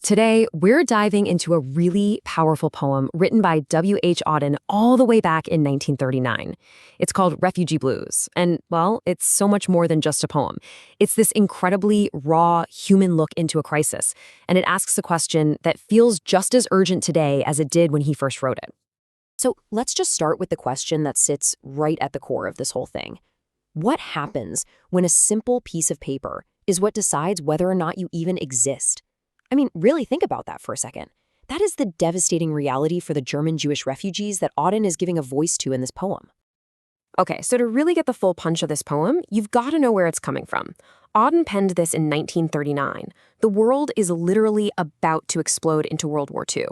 Today, we're diving into a really powerful poem written by W.H. Auden all the way back in 1939. It's called Refugee Blues, and, well, it's so much more than just a poem. It's this incredibly raw, human look into a crisis, and it asks a question that feels just as urgent today as it did when he first wrote it. So let's just start with the question that sits right at the core of this whole thing. What happens when a simple piece of paper is what decides whether or not you even exist? I mean, really think about that for a second. That is the devastating reality for the German Jewish refugees that Auden is giving a voice to in this poem. Okay, so to really get the full punch of this poem, you've got to know where it's coming from. Auden penned this in 1939. The world is literally about to explode into World War II.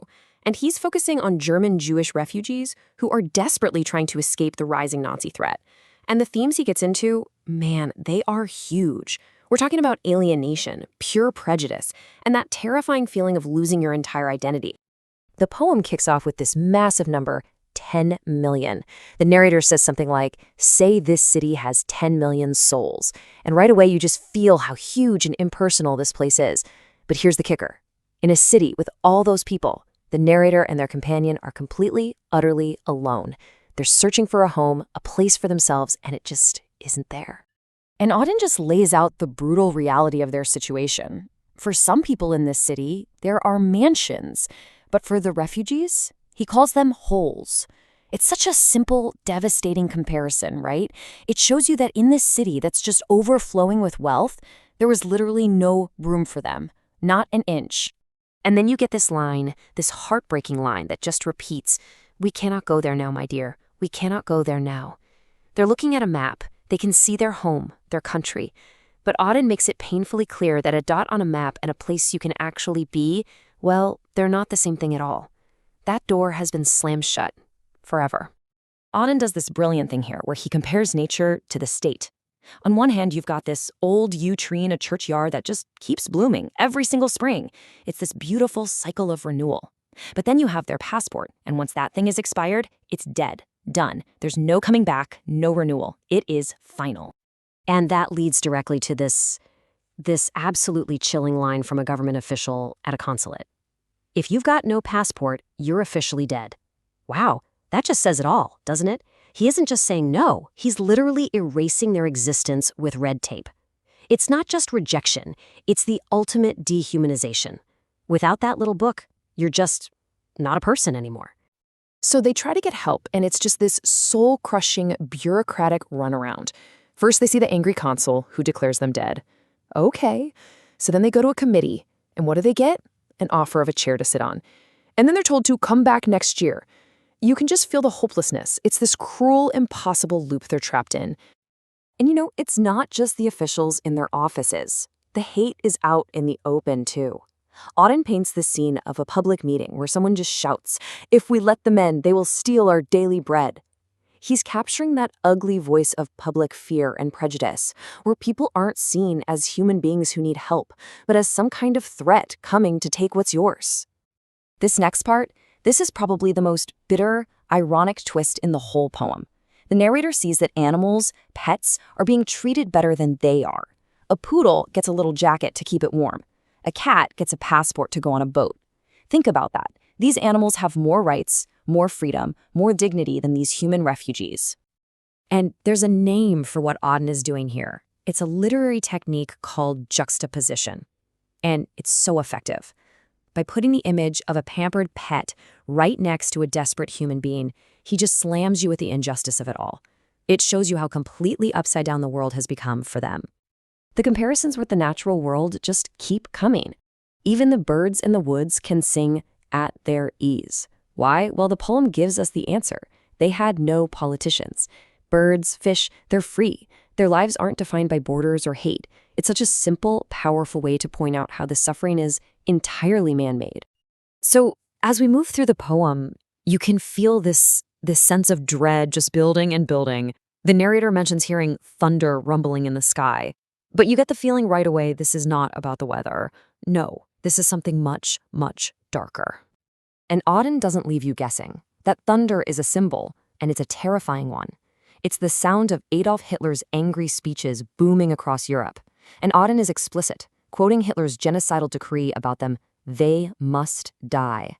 And he's focusing on German Jewish refugees who are desperately trying to escape the rising Nazi threat. And the themes he gets into, man, they are huge. We're talking about alienation, pure prejudice, and that terrifying feeling of losing your entire identity. The poem kicks off with this massive number, 10 million. The narrator says something like, "Say this city has 10 million souls." And right away you just feel how huge and impersonal this place is. But here's the kicker. In a city with all those people, the narrator and their companion are completely, utterly alone. They're searching for a home, a place for themselves, and it just isn't there. And Auden just lays out the brutal reality of their situation. For some people in this city, there are mansions, but for the refugees, he calls them holes. It's such a simple, devastating comparison, right? It shows you that in this city that's just overflowing with wealth, there was literally no room for them, not an inch. And then you get this line, this heartbreaking line that just repeats, "We cannot go there now, my dear. We cannot go there now." They're looking at a map. They can see their home, their country. But Auden makes it painfully clear that a dot on a map and a place you can actually be, well, they're not the same thing at all. That door has been slammed shut forever. Auden does this brilliant thing here where he compares nature to the state. On one hand, you've got this old yew tree in a churchyard that just keeps blooming every single spring. It's this beautiful cycle of renewal. But then you have their passport, and once that thing is expired, it's dead. Done. There's no coming back, no renewal. It is final. And that leads directly to this absolutely chilling line from a government official at a consulate. "If you've got no passport, you're officially dead." Wow, that just says it all, doesn't it? He isn't just saying no, he's literally erasing their existence with red tape. It's not just rejection, it's the ultimate dehumanization. Without that little book, you're just not a person anymore. So they try to get help, and it's just this soul-crushing, bureaucratic runaround. First, they see the angry consul, who declares them dead. Okay. So then they go to a committee, and what do they get? An offer of a chair to sit on. And then they're told to come back next year. You can just feel the hopelessness. It's this cruel, impossible loop they're trapped in. And it's not just the officials in their offices. The hate is out in the open, too. Auden paints the scene of a public meeting where someone just shouts, "If we let them in, they will steal our daily bread." He's capturing that ugly voice of public fear and prejudice, where people aren't seen as human beings who need help, but as some kind of threat coming to take what's yours. This next part, this is probably the most bitter, ironic twist in the whole poem. The narrator sees that animals, pets, are being treated better than they are. A poodle gets a little jacket to keep it warm. A cat gets a passport to go on a boat. Think about that. These animals have more rights, more freedom, more dignity than these human refugees. And there's a name for what Auden is doing here. It's a literary technique called juxtaposition. And it's so effective. By putting the image of a pampered pet right next to a desperate human being, he just slams you with the injustice of it all. It shows you how completely upside down the world has become for them. The comparisons with the natural world just keep coming. Even the birds in the woods can sing at their ease. Why? Well, the poem gives us the answer. They had no politicians. Birds, fish, they're free. Their lives aren't defined by borders or hate. It's such a simple, powerful way to point out how the suffering is entirely man-made. So, as we move through the poem, you can feel this sense of dread just building and building. The narrator mentions hearing thunder rumbling in the sky. But you get the feeling right away this is not about the weather. No, this is something much, much darker. And Auden doesn't leave you guessing. That thunder is a symbol, and it's a terrifying one. It's the sound of Adolf Hitler's angry speeches booming across Europe. And Auden is explicit, quoting Hitler's genocidal decree about them They must die.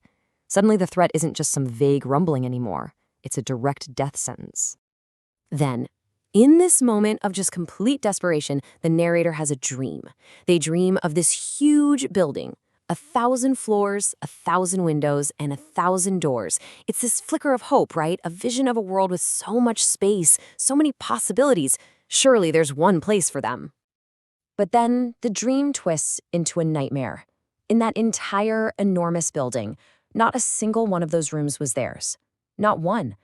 Suddenly the threat isn't just some vague rumbling anymore. It's a direct death sentence. Then, in this moment of just complete desperation, the narrator has a dream. They dream of this huge building, 1,000 floors, 1,000 windows, and 1,000 doors. It's this flicker of hope, right? A vision of a world with so much space, so many possibilities. Surely there's one place for them. But then the dream twists into a nightmare. In that entire enormous building, not a single one of those rooms was theirs. Not one.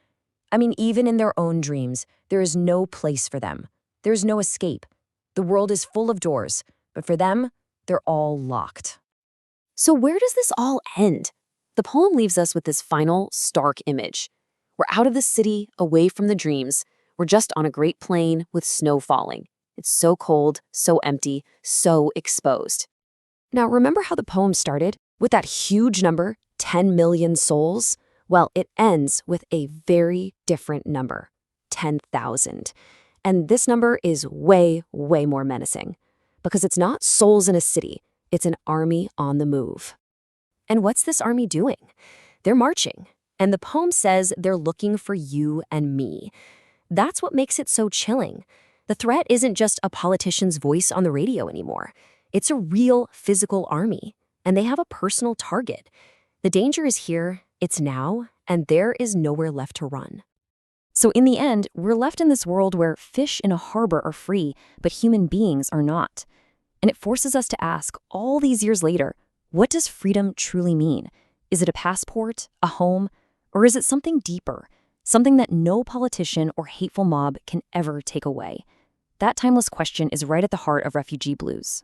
I mean, even in their own dreams, there is no place for them. There is no escape. The world is full of doors, but for them, they're all locked. So where does this all end? The poem leaves us with this final, stark image. We're out of the city, away from the dreams. We're just on a great plain with snow falling. It's so cold, so empty, so exposed. Now, remember how the poem started? With that huge number, 10 million souls? Well, it ends with a very different number, 10,000. And this number is way, way more menacing. Because it's not souls in a city, it's an army on the move. And what's this army doing? They're marching. And the poem says they're looking for you and me. That's what makes it so chilling. The threat isn't just a politician's voice on the radio anymore. It's a real physical army. And they have a personal target. The danger is here, it's now, and there is nowhere left to run. So in the end, we're left in this world where fish in a harbor are free, but human beings are not. And it forces us to ask, all these years later, what does freedom truly mean? Is it a passport, a home, or is it something deeper, something that no politician or hateful mob can ever take away? That timeless question is right at the heart of Refugee Blues.